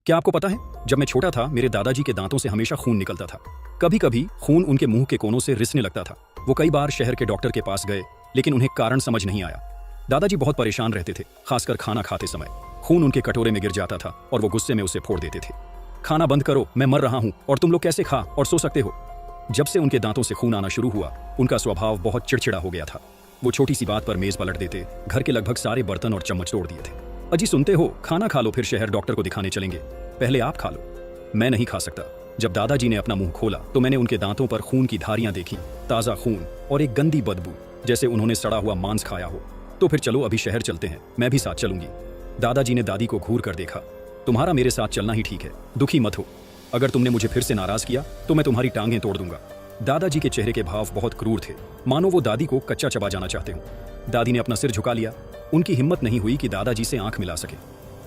क्या आपको पता है, जब मैं छोटा था मेरे दादाजी के दांतों से हमेशा खून निकलता था। कभी कभी खून उनके मुंह के कोनों से रिसने लगता था। वो कई बार शहर के डॉक्टर के पास गए, लेकिन उन्हें कारण समझ नहीं आया। दादाजी बहुत परेशान रहते थे, खासकर खाना खाते समय। खून उनके कटोरे में गिर जाता था और वो गुस्से में उसे फोड़ देते थे। खाना बंद करो, मैं मर रहा हूं और तुम लोग कैसे खा और सो सकते हो। जब से उनके दांतों से खून आना शुरू हुआ, उनका स्वभाव बहुत चिड़चिड़ा हो गया था। वो छोटी सी बात पर मेज पलट देते, घर के लगभग सारे बर्तन और चम्मच तोड़ दिए थे। अजी सुनते हो, खाना खा लो, फिर शहर डॉक्टर को दिखाने चलेंगे। पहले आप खा लो। मैं नहीं खा सकता। जब दादाजी ने अपना मुंह खोला तो मैंने उनके दांतों पर खून की धारियां देखी, ताजा खून और एक गंदी बदबू, जैसे उन्होंने सड़ा हुआ मांस खाया हो। तो फिर चलो अभी शहर चलते हैं, मैं भी साथ चलूंगी। दादाजी ने दादी को घूर कर देखा। तुम्हारा मेरे साथ चलना ही ठीक है, दुखी मत हो। अगर तुमने मुझे फिर से नाराज किया तो मैं तुम्हारी टांगें तोड़ दूंगा। दादाजी के चेहरे के भाव बहुत क्रूर थे, मानो वो दादी को कच्चा चबा जाना चाहते हो। दादी ने अपना सिर झुका लिया। उनकी हिम्मत नहीं हुई कि दादाजी से आंख मिला सके।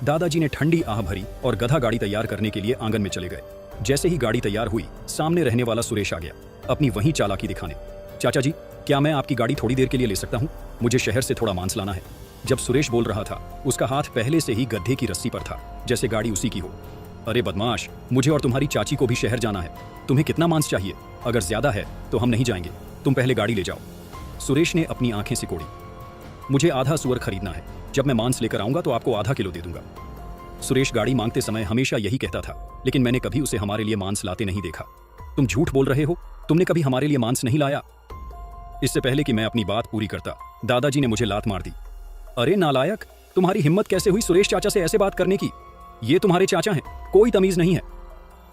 दादाजी ने ठंडी आह भरी और गधा गाड़ी तैयार करने के लिए आंगन में चले गए। जैसे ही गाड़ी तैयार हुई, सामने रहने वाला सुरेश आ गया, अपनी वही चालाकी दिखाने। चाचा जी, क्या मैं आपकी गाड़ी थोड़ी देर के लिए ले सकता हूँ? मुझे शहर से थोड़ा मांस लाना है। जब सुरेश बोल रहा था, उसका हाथ पहले से ही गड्ढे की रस्सी पर था, जैसे गाड़ी उसी की हो। अरे बदमाश, मुझे और तुम्हारी चाची को भी शहर जाना है। तुम्हें कितना मांस चाहिए? अगर ज्यादा है तो हम नहीं जाएंगे, तुम पहले गाड़ी ले जाओ। सुरेश ने अपनी आंखें सिकोड़ी। मुझे आधा सुअर खरीदना है, जब मैं मांस लेकर आऊंगा तो आपको आधा किलो दे दूंगा। सुरेश गाड़ी मांगते समय हमेशा यही कहता था, लेकिन मैंने कभी उसे हमारे लिए मांस लाते नहीं देखा। तुम झूठ बोल रहे हो, तुमने कभी हमारे लिए मांस नहीं लाया। इससे पहले कि मैं अपनी बात पूरी करता, दादाजी ने मुझे लात मार दी। अरे नालायक, तुम्हारी हिम्मत कैसे हुई सुरेश चाचा से ऐसे बात करने की? ये तुम्हारे चाचा हैं, कोई तमीज नहीं है।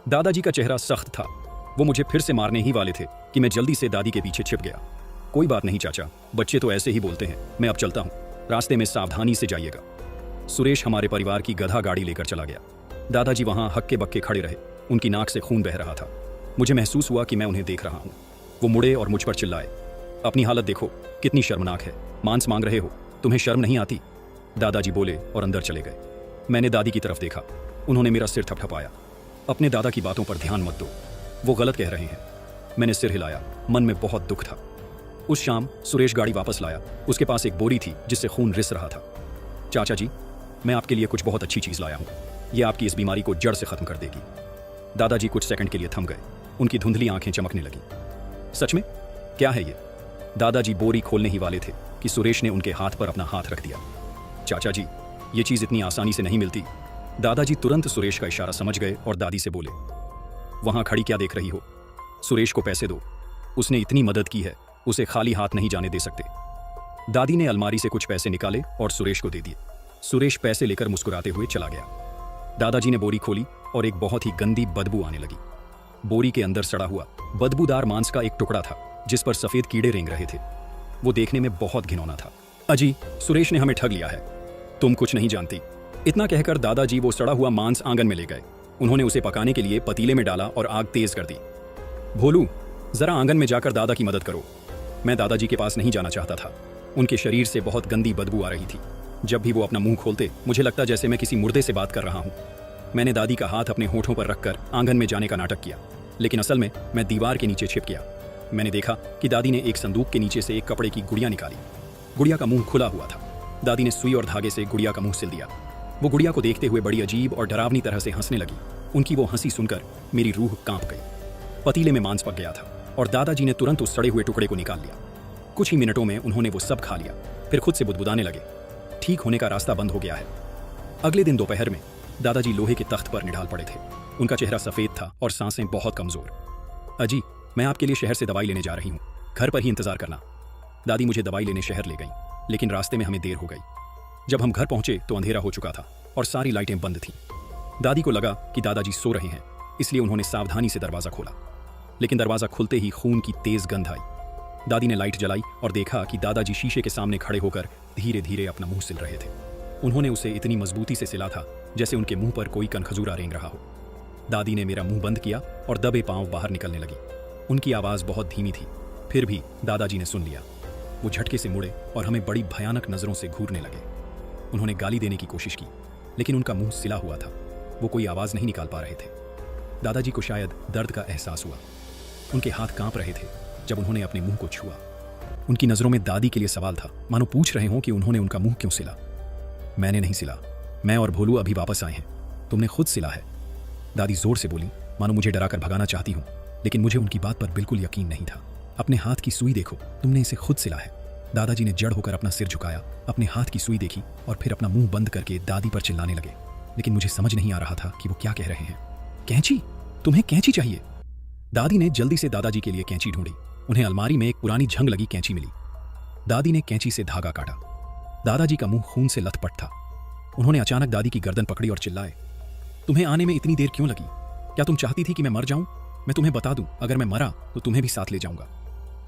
दादाजी का चेहरा सख्त था। वो मुझे फिर से मारने ही वाले थे कि मैं जल्दी से दादी के पीछे छिप गया। कोई बात नहीं चाचा, बच्चे तो ऐसे ही बोलते हैं। मैं अब चलता हूँ, रास्ते में सावधानी से जाइएगा। सुरेश हमारे परिवार की गधा गाड़ी लेकर चला गया। दादाजी वहां हक्के बक्के खड़े रहे, उनकी नाक से खून बह रहा था। मुझे महसूस हुआ कि मैं उन्हें देख रहा हूँ। वो मुड़े और मुझ पर चिल्लाए, अपनी हालत देखो, कितनी शर्मनाक है। मांस मांग रहे हो, तुम्हें शर्म नहीं आती? दादाजी बोले और अंदर चले गए। मैंने दादी की तरफ देखा, उन्होंने मेरा सिर थपथपाया। अपने दादा की बातों पर ध्यान मत दो, वो गलत कह रहे हैं। मैंने सिर हिलाया, मन में बहुत दुख था। उस शाम सुरेश गाड़ी वापस लाया। उसके पास एक बोरी थी जिससे खून रिस रहा था। चाचा जी, मैं आपके लिए कुछ बहुत अच्छी चीज लाया हूं। यह आपकी इस बीमारी को जड़ से खत्म कर देगी। दादाजी कुछ सेकंड के लिए थम गए, उनकी धुंधली आंखें चमकने लगी। सच में? क्या है ये? दादाजी बोरी खोलने ही वाले थे कि सुरेश ने उनके हाथ पर अपना हाथ रख दिया। चाचा जी, ये चीज इतनी आसानी से नहीं मिलती। दादाजी तुरंत सुरेश का इशारा समझ गए और दादी से बोले, वहां खड़ी क्या देख रही हो? सुरेश को पैसे दो, उसने इतनी मदद की है, उसे खाली हाथ नहीं जाने दे सकते। दादी ने अलमारी से कुछ पैसे निकाले और सुरेश को दे दिए। सुरेश पैसे लेकर मुस्कुराते हुए चला गया। दादाजी ने बोरी खोली और एक बहुत ही गंदी बदबू आने लगी। बोरी के अंदर सड़ा हुआ बदबूदार मांस का एक टुकड़ा था, जिस पर सफेद कीड़े रेंग रहे थे। वो देखने में बहुत घिनौना था। अजी, सुरेश ने हमें ठग लिया है, तुम कुछ नहीं जानती। इतना कहकर दादाजी वो सड़ा हुआ मांस आंगन में ले गए। उन्होंने उसे पकाने के लिए पतीले में डाला और आग तेज कर दी। भोलू, जरा आंगन में जाकर दादा की मदद करो। मैं दादाजी के पास नहीं जाना चाहता था। उनके शरीर से बहुत गंदी बदबू आ रही थी। जब भी वो अपना मुंह खोलते, मुझे लगता जैसे मैं किसी मुर्दे से बात कर रहा हूं। मैंने दादी का हाथ अपने होठों पर रखकर आंगन में जाने का नाटक किया, लेकिन असल में मैं दीवार के नीचे छिप गया। मैंने देखा कि दादी ने एक संदूक के नीचे से एक कपड़े की गुड़िया निकाली। गुड़िया का मुंह खुला हुआ था। दादी ने सुई और धागे से गुड़िया का मुंह सिल दिया। वो गुड़िया को देखते हुए बड़ी अजीब और डरावनी तरह से हंसने लगी। उनकी वो हंसी सुनकर मेरी रूह कांप गई। पतीले में मांस पक गया था और दादाजी ने तुरंत उस सड़े हुए टुकड़े को निकाल लिया। कुछ ही मिनटों में उन्होंने वो सब खा लिया, फिर खुद से बुदबुदाने लगे। ठीक होने का रास्ता बंद हो गया है। अगले दिन दोपहर में दादाजी लोहे के तख्त पर निढाल पड़े थे। उनका चेहरा सफेद था और सांसें बहुत कमजोर। अजी, मैं आपके लिए शहर से दवाई लेने जा रही हूँ, घर पर ही इंतजार करना। दादी मुझे दवाई लेने शहर ले गई, लेकिन रास्ते में हमें देर हो गई। जब हम घर पहुंचे तो अंधेरा हो चुका था और सारी लाइटें बंद थीं। दादी को लगा कि दादाजी सो रहे हैं, इसलिए उन्होंने सावधानी से दरवाजा खोला, लेकिन दरवाजा खुलते ही खून की तेज गंध आई। दादी ने लाइट जलाई और देखा कि दादाजी शीशे के सामने खड़े होकर धीरे धीरे अपना मुंह सिल रहे थे। उन्होंने उसे इतनी मजबूती से सिला था जैसे उनके मुंह पर कोई कनखजूरा रेंग रहा हो। दादी ने मेरा मुंह बंद किया और दबे पांव बाहर निकलने लगी। उनकी आवाज बहुत धीमी थी, फिर भी दादाजी ने सुन लिया। वो झटके से मुड़े और हमें बड़ी भयानक नजरों से घूरने लगे। उन्होंने गाली देने की कोशिश की, लेकिन उनका मुंह सिला हुआ था। वो कोई आवाज नहीं निकाल पा रहे थे। दादाजी को शायद दर्द का एहसास हुआ। उनके हाथ कांप रहे थे जब उन्होंने अपने मुंह को छुआ। उनकी नजरों में दादी के लिए सवाल था, मानो पूछ रहे हों कि उन्होंने उनका मुंह क्यों सिला। मैंने नहीं सिला, मैं और भोलू अभी वापस आए हैं, तुमने खुद सिला है। दादी जोर से बोली, मानो मुझे डराकर भगाना चाहती हूँ, लेकिन मुझे उनकी बात पर बिल्कुल यकीन नहीं था। अपने हाथ की सुई देखो, तुमने इसे खुद सिला है। दादाजी ने जड़ होकर अपना सिर झुकाया, अपने हाथ की सुई देखी और फिर अपना मुंह बंद करके दादी पर चिल्लाने लगे। लेकिन मुझे समझ नहीं आ रहा था कि वो क्या कह रहे हैं। कैंची? तुम्हें कैंची चाहिए? दादी ने जल्दी से दादाजी के लिए कैंची ढूंढी। उन्हें अलमारी में एक पुरानी झंग लगी कैंची मिली। दादी ने कैंची से धागा काटा। दादाजी का मुंह खून से लथपथ था। उन्होंने अचानक दादी की गर्दन पकड़ी और चिल्लाए, तुम्हें आने में इतनी देर क्यों लगी? क्या तुम चाहती थी कि मैं मर जाऊं? मैं तुम्हें बता दूं, अगर मैं मरा तो तुम्हें भी साथ ले जाऊंगा।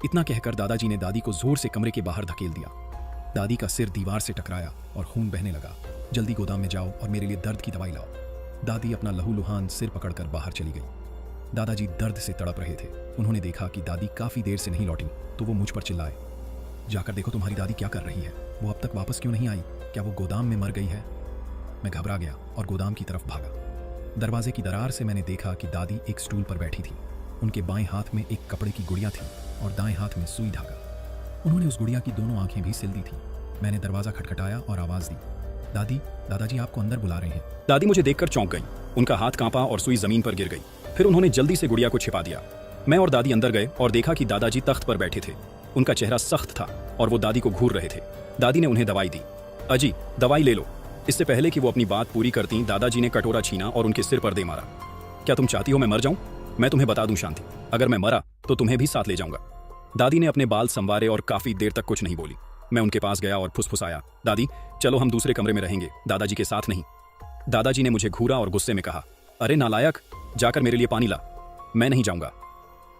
इतना कहकर दादाजी ने दादी को जोर से कमरे के बाहर धकेल दिया। दादी का सिर दीवार से टकराया और खून बहने लगा। जल्दी गोदाम में जाओ और मेरे लिए दर्द की दवाई लाओ। दादी अपना लहूलुहान सिर पकड़कर बाहर चली गई। दादाजी दर्द से तड़प रहे थे। उन्होंने देखा कि दादी काफी देर से नहीं लौटी, तो वो मुझ पर चिल्लाए, जाकर देखो तुम्हारी दादी क्या कर रही है। वो अब तक वापस क्यों नहीं आई? क्या वो गोदाम में मर गई है? मैं घबरा गया और गोदाम की तरफ भागा। दरवाजे की दरार से मैंने देखा कि दादी एक स्टूल पर बैठी थी। उनके बाएं हाथ में एक कपड़े की गुड़िया थी और दाएं हाथ में सुई धागा। उन्होंने उस गुड़िया की दोनों आंखें भी सिल दी थी। मैंने दरवाजा खटखटाया और आवाज दी, दादी, दादाजी आपको अंदर बुला रहे हैं। दादी मुझे देखकर चौंक गई। उनका हाथ कांपा और सुई जमीन पर गिर गई। फिर उन्होंने जल्दी से गुड़िया को छिपा दिया। मैं और दादी अंदर गए और देखा कि दादाजी तख्त पर बैठे थे। उनका चेहरा सख्त था और वो दादी को घूर रहे थे। दादी ने उन्हें दवाई दी। अजी, दवाई ले लो। इससे पहले कि वो अपनी बात पूरी करती, दादाजी ने कटोरा छीना और उनके सिर पर दे मारा। क्या तुम चाहती हो मैं मर जाऊं? मैं तुम्हें बता दूं शांति, अगर मैं मरा तो तुम्हें भी साथ ले जाऊंगा। दादी ने अपने बाल संवारे और काफी देर तक कुछ नहीं बोली। मैं उनके पास गया और फुसफुसाया, दादी चलो हम दूसरे कमरे में रहेंगे, दादाजी के साथ नहीं। दादाजी ने मुझे घूरा और गुस्से में कहा, अरे नालायक, जाकर मेरे लिए पानी ला। मैं नहीं जाऊंगा।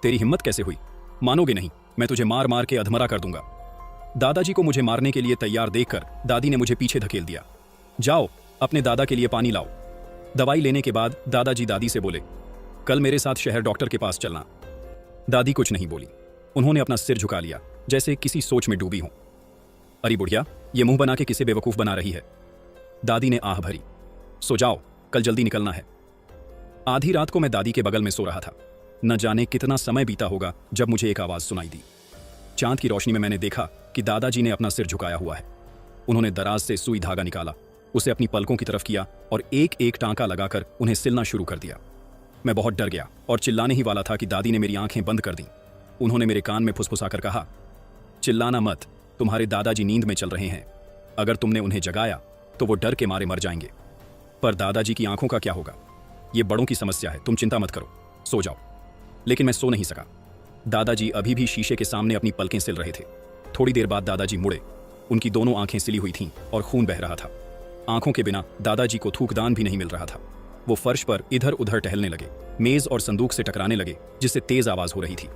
तेरी हिम्मत कैसे हुई? मानोगे नहीं, मैं तुझे मार मार के अधमरा कर दूंगा। दादाजी को मुझे मारने के लिए तैयार देखकर दादी ने मुझे पीछे धकेल दिया। जाओ अपने दादा के लिए पानी लाओ। दवाई लेने के बाद दादाजी दादी से बोले, कल मेरे साथ शहर डॉक्टर के पास चलना। दादी कुछ नहीं बोली। उन्होंने अपना सिर झुका लिया, जैसे किसी सोच में डूबी हो। अरे बुढ़िया, ये मुंह बना के किसे बेवकूफ बना रही है? दादी ने आह भरी। सो जाओ, कल जल्दी निकलना है। आधी रात को मैं दादी के बगल में सो रहा था। न जाने कितना समय बीता होगा जब मुझे एक आवाज सुनाई दी। चांद की रोशनी में मैंने देखा कि दादाजी ने अपना सिर झुकाया हुआ है। उन्होंने दराज से सुई धागा निकाला, उसे अपनी पलकों की तरफ किया और एक एक टांका लगाकर उन्हें सिलना शुरू कर दिया। मैं बहुत डर गया और चिल्लाने ही वाला था कि दादी ने मेरी आंखें बंद कर दी। उन्होंने मेरे कान में फुसफुसाकर कहा, चिल्लाना मत, तुम्हारे दादाजी नींद में चल रहे हैं। अगर तुमने उन्हें जगाया तो वो डर के मारे मर जाएंगे। पर दादाजी की आंखों का क्या होगा? ये बड़ों की समस्या है, तुम चिंता मत करो, सो जाओ। लेकिन मैं सो नहीं सका। दादाजी अभी भी शीशे के सामने अपनी पलकें सिल रहे थे। थोड़ी देर बाद दादाजी मुड़े। उनकी दोनों आंखें सिली हुई थीं और खून बह रहा था। आंखों के बिना दादाजी को थूकदान भी नहीं मिल रहा था। वो फर्श पर इधर उधर टहलने लगे, मेज और संदूक से टकराने लगे, जिससे तेज आवाज हो रही थी।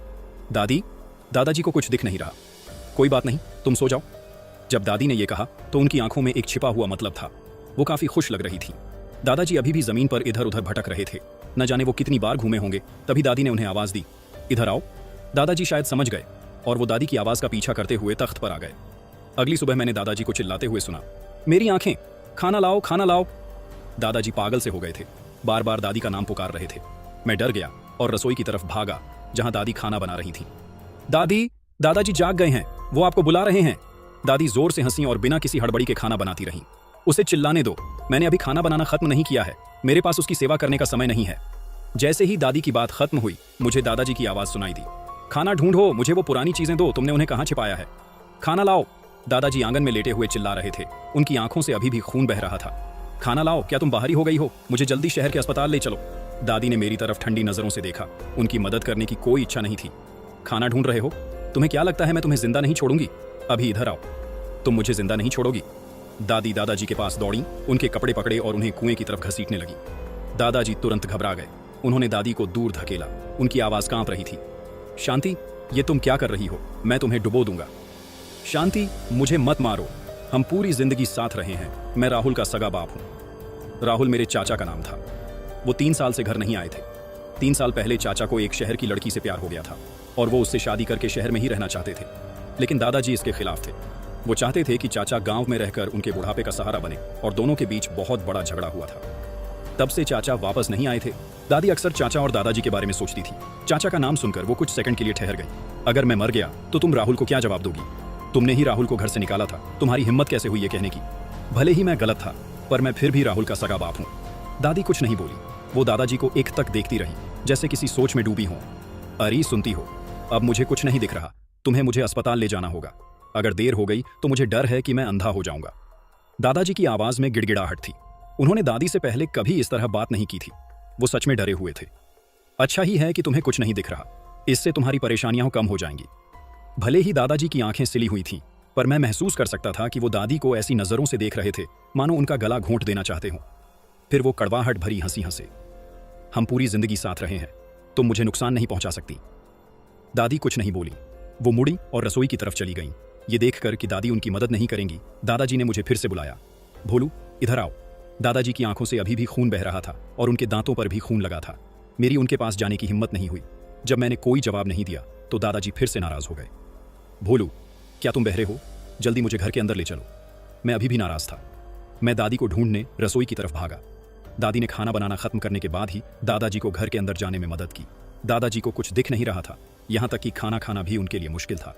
दादी, दादाजी को कुछ दिख नहीं रहा। कोई बात नहीं, तुम सो जाओ। जब दादी ने यह कहा तो उनकी आंखों में एक छिपा हुआ मतलब था। वो काफी खुश लग रही थी। दादाजी अभी भी जमीन पर इधर उधर भटक रहे थे। न जाने वो कितनी बार घूमे होंगे। तभी दादी ने उन्हें आवाज दी, इधर आओ। दादाजी शायद समझ गए और वो दादी की आवाज का पीछा करते हुए तख्त पर आ गए। अगली सुबह मैंने दादाजी को चिल्लाते हुए सुना, मेरी आंखें, खाना लाओ, खाना लाओ। दादाजी पागल से हो गए थे, बार बार दादी का नाम पुकार रहे थे। मैं डर गया और रसोई की तरफ भागा, जहां दादी खाना बना रही थी। दादी, दादाजी जाग गए हैं, वो आपको बुला रहे हैं। दादी जोर से हंसी और बिना किसी हड़बड़ी के खाना बनाती रहीं। उसे चिल्लाने दो, मैंने अभी खाना बनाना खत्म नहीं किया है, मेरे पास उसकी सेवा करने का समय नहीं है। जैसे ही दादी की बात खत्म हुई, मुझे दादाजी की आवाज सुनाई दी, खाना ढूंढो, मुझे वो पुरानी चीजें दो, तुमने उन्हें कहां छिपाया है? खाना लाओ। दादाजी आंगन में लेटे हुए चिल्ला रहे थे। उनकी आंखों से अभी भी खून बह रहा था। खाना लाओ, क्या तुम बाहरी हो गई हो? मुझे जल्दी शहर के अस्पताल ले चलो। दादी ने मेरी तरफ ठंडी नजरों से देखा। उनकी मदद करने की कोई इच्छा नहीं थी। खाना ढूंढ रहे हो? तुम्हें क्या लगता है मैं तुम्हें जिंदा नहीं छोड़ूंगी? अभी इधर आओ। तुम मुझे जिंदा नहीं छोड़ोगी। दादी दादाजी के पास दौड़ी, उनके कपड़े पकड़े और उन्हें कुएं की तरफ घसीटने लगी। दादाजी तुरंत घबरा गए। उन्होंने दादी को दूर धकेला। उनकी आवाज कांप रही थी, शांति, ये तुम क्या कर रही हो? मैं तुम्हें डुबो दूंगा। शांति, मुझे मत मारो, हम पूरी जिंदगी साथ रहे हैं। मैं राहुल का सगा बाप हूं। राहुल मेरे चाचा का नाम था। वो 3 साल से घर नहीं आए थे। 3 साल पहले चाचा को एक शहर की लड़की से प्यार हो गया था और वो उससे शादी करके शहर में ही रहना चाहते थे। लेकिन दादाजी इसके खिलाफ थे। वो चाहते थे कि चाचा गांव में रहकर उनके बुढ़ापे का सहारा बने और दोनों के बीच बहुत बड़ा झगड़ा हुआ था। तब से चाचा वापस नहीं आए थे। दादी अक्सर चाचा और दादाजी के बारे में सोचती थी। चाचा का नाम सुनकर वो कुछ सेकंड के लिए ठहर गई। अगर मैं मर गया तो तुम राहुल को क्या जवाब दोगी? तुमने ही राहुल को घर से निकाला था, तुम्हारी हिम्मत कैसे हुई ये कहने की? भले ही मैं गलत था, पर मैं फिर भी राहुल का सगा बाप हूं। दादी कुछ नहीं बोली। वो दादाजी को एक तक देखती रही, जैसे किसी सोच में डूबी हो। अरे सुनती हो, अब मुझे कुछ नहीं दिख रहा, तुम्हें मुझे अस्पताल ले जाना होगा। अगर देर हो गई तो मुझे डर है कि मैं अंधा हो जाऊंगा। दादाजी की आवाज में गिड़गिड़ाहट थी। उन्होंने दादी से पहले कभी इस तरह बात नहीं की थी। वो सच में डरे हुए थे। अच्छा ही है कि तुम्हें कुछ नहीं दिख रहा, इससे तुम्हारी परेशानियां कम हो जाएंगी। भले ही दादाजी की आंखें सिली हुई थीं, पर मैं महसूस कर सकता था कि वो दादी को ऐसी नजरों से देख रहे थे मानो उनका गला घोंट देना चाहते हो। फिर वो कड़वाहट भरी हंसी हंसे। हम पूरी जिंदगी साथ रहे हैं, तुम मुझे नुकसान नहीं पहुंचा सकती। दादी कुछ नहीं बोली। वो मुड़ी और रसोई की तरफ चली गईं। ये देखकर कि दादी उनकी मदद नहीं करेंगी, दादाजी ने मुझे फिर से बुलाया। भोलू, इधर आओ। दादाजी की आंखों से अभी भी खून बह रहा था और उनके दांतों पर भी खून लगा था। मेरी उनके पास जाने की हिम्मत नहीं हुई। जब मैंने कोई जवाब नहीं दिया तो दादाजी फिर से नाराज हो गए। भोलू, क्या तुम बहरे हो? जल्दी मुझे घर के अंदर ले चलो। मैं अभी भी नाराज था। मैं दादी को ढूंढने रसोई की तरफ भागा। दादी ने खाना बनाना खत्म करने के बाद ही दादाजी को घर के अंदर जाने में मदद की। दादाजी को कुछ दिख नहीं रहा था, यहां तक कि खाना खाना भी उनके लिए मुश्किल था।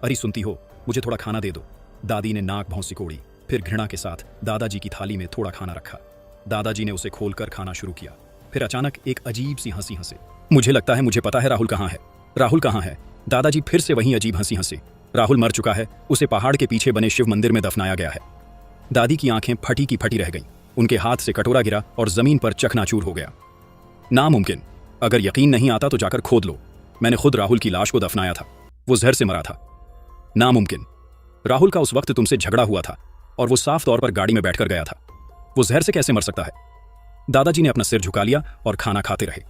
अरे सुनती हो, मुझे थोड़ा खाना दे दो। दादी ने नाक भौं सिकोड़ी, फिर घृणा के साथ दादाजी की थाली में थोड़ा खाना रखा। दादाजी ने उसे खोलकर खाना शुरू किया। फिर अचानक एक अजीब सी हंसी हंसे। मुझे लगता है मुझे पता है राहुल कहाँ है। राहुल कहाँ है? दादाजी फिर से वही अजीब हंसी हंसे। राहुल मर चुका है, उसे पहाड़ के पीछे बने शिव मंदिर में दफनाया गया है। दादी की आंखें फटी की फटी रह गईं। उनके हाथ से कटोरा गिरा और जमीन पर चकनाचूर हो गया। नामुमकिन। अगर यकीन नहीं आता तो जाकर खोद लो। मैंने खुद राहुल की लाश को दफनाया था, वो जहर से मरा था। नामुमकिन। राहुल का उस वक्त तुमसे झगड़ा हुआ था और वो साफ तौर पर गाड़ी में बैठकर गया था। वो जहर से कैसे मर सकता है? दादाजी ने अपना सिर झुका लिया और खाना खाते रहे।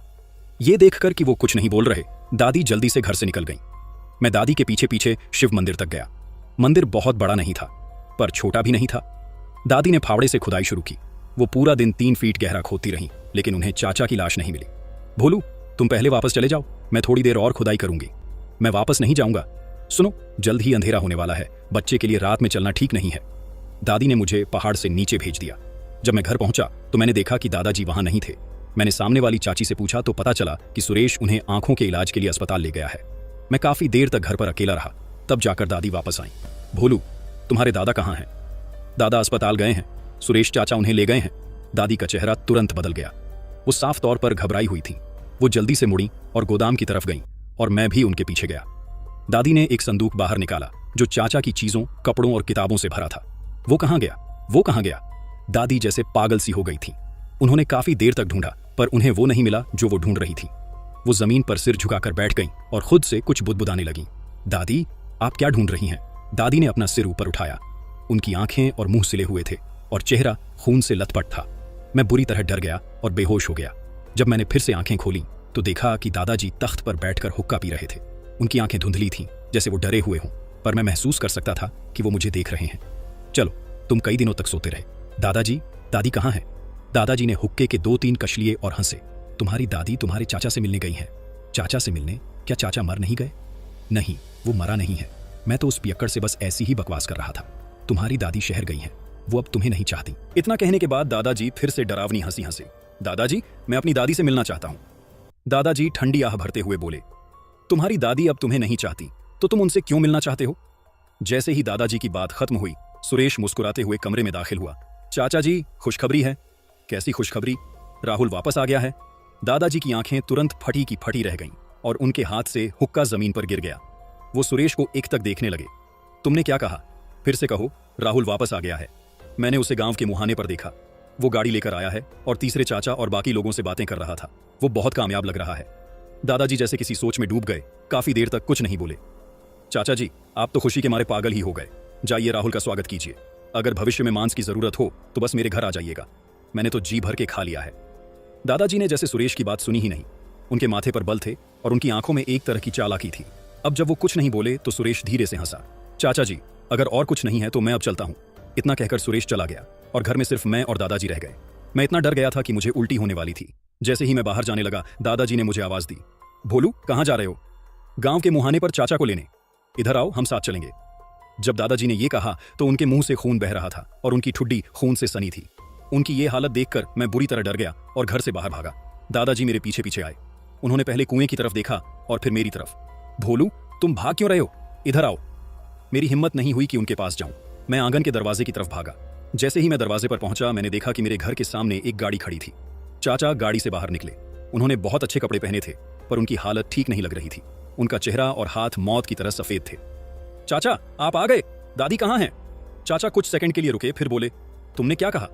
ये देखकर कि वो कुछ नहीं बोल रहे, दादी जल्दी से घर से निकल गईं। मैं दादी के पीछे पीछे शिव मंदिर तक गया। मंदिर बहुत बड़ा नहीं था, पर छोटा भी नहीं था। दादी ने फावड़े से खुदाई शुरू की। वो पूरा दिन 3 फीट गहरा खोदती रहीं, लेकिन उन्हें चाचा की लाश नहीं मिली। भोलू, तुम पहले वापस चले जाओ, मैं थोड़ी देर और खुदाई करूंगी। मैं वापस नहीं जाऊंगा। सुनो, जल्द ही अंधेरा होने वाला है, बच्चे के लिए रात में चलना ठीक नहीं है। दादी ने मुझे पहाड़ से नीचे भेज दिया। जब मैं घर पहुंचा तो मैंने देखा कि दादाजी वहां नहीं थे। मैंने सामने वाली चाची से पूछा तो पता चला कि सुरेश उन्हें आंखों के इलाज के लिए अस्पताल ले गया है। मैं काफी देर तक घर पर अकेला रहा, तब जाकर दादी वापस आई। भोलू, तुम्हारे दादा कहाँ हैं? दादा अस्पताल गए हैं, सुरेश चाचा उन्हें ले गए हैं। दादी का चेहरा तुरंत बदल गया। वो साफ तौर पर घबराई हुई थी। वो जल्दी से मुड़ी और गोदाम की तरफ गईं और मैं भी उनके पीछे गया। दादी ने एक संदूक बाहर निकाला जो चाचा की चीजों, कपड़ों और किताबों से भरा था। वो कहाँ गया? वो कहाँ गया? दादी जैसे पागल सी हो गई थी। उन्होंने काफी देर तक ढूंढा, पर उन्हें वो नहीं मिला जो वो ढूंढ रही थी। वो जमीन पर सिर झुकाकर बैठ गईं और खुद से कुछ बुदबुदाने लगीं। दादी, आप क्या ढूंढ रही हैं? दादी ने अपना सिर ऊपर उठाया। उनकी आंखें और मुंह सिले हुए थे और चेहरा खून से लथपथ था। मैं बुरी तरह डर गया और बेहोश हो गया। जब मैंने फिर से आंखें खोली तो देखा कि दादाजी तख्त पर बैठकर हुक्का पी रहे थे। उनकी आंखें धुंधली थीं, जैसे वो डरे हुए हों, पर मैं महसूस कर सकता था कि वो मुझे देख रहे हैं। चलो, तुम कई दिनों तक सोते रहे। दादाजी, दादी कहाँ है? दादाजी ने हुक्के के 2-3 कश लिए और हंसे। तुम्हारी दादी तुम्हारे चाचा से मिलने गई हैं। चाचा से मिलने? क्या चाचा मर नहीं गए? नहीं, वो मरा नहीं है। मैं तो उस पियक्कड़ से बस ऐसी ही बकवास कर रहा था। तुम्हारी दादी शहर गई हैं, वो अब तुम्हें नहीं चाहती। इतना कहने के बाद दादाजी फिर से डरावनी हंसी हंसे। दादाजी, मैं अपनी दादी से मिलना चाहता हूं। दादाजी ठंडी आह भरते हुए बोले, तुम्हारी दादी अब तुम्हें नहीं चाहती तो तुम उनसे क्यों मिलना चाहते हो? जैसे ही दादाजी की बात खत्म हुई, सुरेश मुस्कुराते हुए कमरे में दाखिल हुआ। चाचा जी, खुशखबरी है। कैसी खुशखबरी? राहुल वापस आ गया है। दादाजी की आंखें तुरंत फटी की फटी रह गईं और उनके हाथ से हुक्का जमीन पर गिर गया। वो सुरेश को एकटक देखने लगे। तुमने क्या कहा? फिर से कहो। राहुल वापस आ गया है। मैंने उसे गांव के मुहाने पर देखा। वो गाड़ी लेकर आया है और तीसरे चाचा और बाकी लोगों से बातें कर रहा था। वो बहुत कामयाब लग रहा है। दादाजी जैसे किसी सोच में डूब गए, काफी देर तक कुछ नहीं बोले। चाचा जी, आप तो खुशी के मारे पागल ही हो गए। जाइए, राहुल का स्वागत कीजिए। अगर भविष्य में मांस की जरूरत हो तो बस मेरे घर आ जाइएगा। मैंने तो जी भर के खा लिया है। दादाजी ने जैसे सुरेश की बात सुनी ही नहीं। उनके माथे पर बल थे और उनकी आंखों में एक तरह की चालाकी थी। अब जब वो कुछ नहीं बोले तो सुरेश धीरे से हंसा। चाचा जी, अगर और कुछ नहीं है तो मैं अब चलता हूं। इतना कहकर सुरेश चला गया और घर में सिर्फ मैं और दादाजी रह गए। मैं इतना डर गया था कि मुझे उल्टी होने वाली थी। जैसे ही मैं बाहर जाने लगा, दादाजी ने मुझे आवाज दी, भोलू, कहां जा रहे हो? गांव के मुहाने पर चाचा को लेने। इधर आओ, हम साथ चलेंगे। जब दादाजी ने यह कहा तो उनके मुंह से खून बह रहा था और उनकी ठुड्डी खून से सनी थी। उनकी ये हालत देखकर मैं बुरी तरह डर गया और घर से बाहर भागा। दादाजी मेरे पीछे पीछे आए। उन्होंने पहले कुएं की तरफ देखा और फिर मेरी तरफ। भोलू, तुम भाग क्यों रहे हो? इधर आओ। मेरी हिम्मत नहीं हुई कि उनके पास जाऊं। मैं आंगन के दरवाजे की तरफ भागा। जैसे ही मैं दरवाजे पर पहुंचा, मैंने देखा कि मेरे घर के सामने एक गाड़ी खड़ी थी। चाचा गाड़ी से बाहर निकले। उन्होंने बहुत अच्छे कपड़े पहने थे, पर उनकी हालत ठीक नहीं लग रही थी। उनका चेहरा और हाथ मौत की तरह सफेद थे। चाचा, आप आ गए। दादी कहाँ हैं? चाचा कुछ सेकंड के लिए रुके, फिर बोले, तुमने क्या कहा?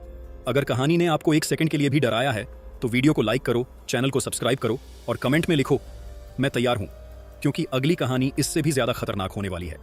अगर कहानी ने आपको एक सेकंड के लिए भी डराया है तो वीडियो को लाइक करो, चैनल को सब्सक्राइब करो और कमेंट में लिखो, मैं तैयार हूं, क्योंकि अगली कहानी इससे भी ज्यादा खतरनाक होने वाली है।